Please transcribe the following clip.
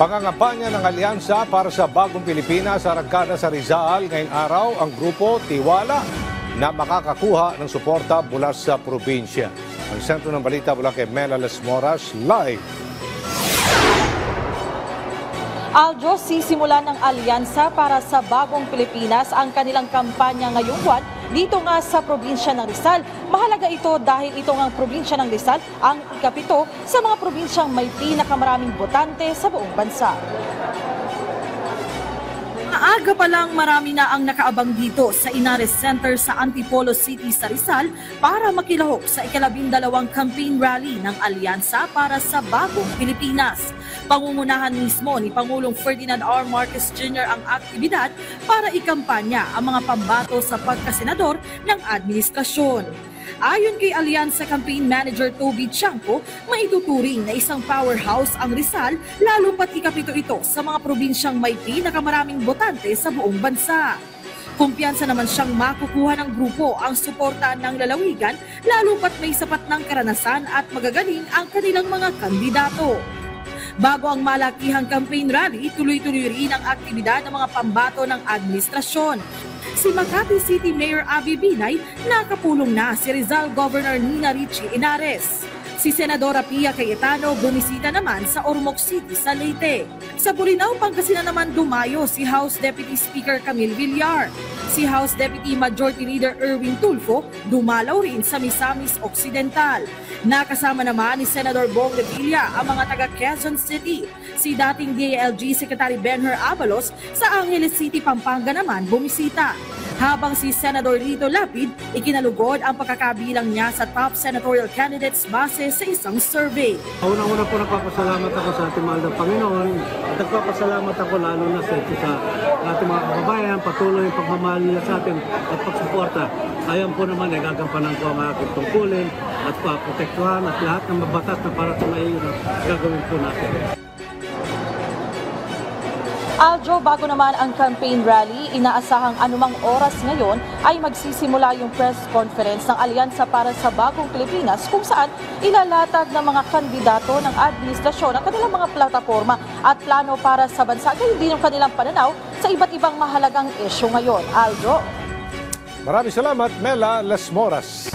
Pangangampanya ng Alyansa para sa Bagong Pilipinas sa arangkada sa Rizal. Ngayong araw, ang grupo tiwala na makakakuha ng suporta mula sa probinsya. Ang sentro ng balita mula kay Mela Las Moras, live. Aljo, sisimula ng Alyansa para sa Bagong Pilipinas ang kanilang kampanya ngayong buwan dito nga sa probinsya ng Rizal. Mahalaga ito dahil ito ang probinsya ng Rizal ang ikapito sa mga probinsyang may pinakamaraming botante sa buong bansa. Maaga pa lang marami na ang nakaabang dito sa Inares Center sa Antipolo City sa Rizal para makilahok sa ika-12 campaign rally ng Alyansa para sa Bagong Pilipinas. Pangungunahan mismo ni Pangulong Ferdinand R. Marcos Jr. ang aktibidad para ikampanya ang mga pambato sa pagkasenador ng administrasyon. Ayon kay Alyansa Campaign Manager Toby Tiangco, maituturing na isang powerhouse ang Rizal lalo pat ikapito ito sa mga probinsyang may pinakamaraming botante sa buong bansa. Kumpiyansa naman siyang makukuha ng grupo ang suporta ng lalawigan lalo pat may sapat ng karanasan at magagaling ang kanilang mga kandidato. Bago ang malakihang campaign rally, tuloy-tuloy rin ang aktibidad ng mga pambato ng administrasyon. Si Makati City Mayor Abby Binay, nakapulong na si Rizal Governor Nina Richie Inares. Si Senadora Pia Cayetano bumisita naman sa Ormoc City sa Leyte. Sa Bolinao, Pangasinan naman dumayo si House Deputy Speaker Camille Villar. Si House Deputy Majority Leader Erwin Tulfo dumalaw rin sa Misamis Occidental. Nakasama naman ni Senador Bong Revilla ang mga taga Quezon City. Si dating DILG Secretary Benher Abalos sa Angeles City, Pampanga naman bumisita. Habang si Senador Lito Lapid, ikinalugod ang pagkakabilang niya sa top senatorial candidates base sa isang survey. Unang-una po nagpapasalamat ako sa ating mahal na Panginoon at nagpapasalamat ako lalo na sa ating mga kababayan, patuloy yung pagmamahal nila sa atin at pagsuporta. Ayan po naman ay gagampanan ko ang aking tungkulin at paprotektuhan at lahat ng mabatas na para sa mahihirap gagawin po natin. Aljo, bago naman ang campaign rally, inaasahang anumang oras ngayon ay magsisimula yung press conference ng Alyansa para sa Bagong Pilipinas kung saan ilalatag ng mga kandidato ng administrasyon ang kanilang mga plataforma at plano para sa bansa, gayon din yung kanilang pananaw sa iba't ibang mahalagang isyu ngayon. Aljo. Maraming salamat, Mela Las Moras.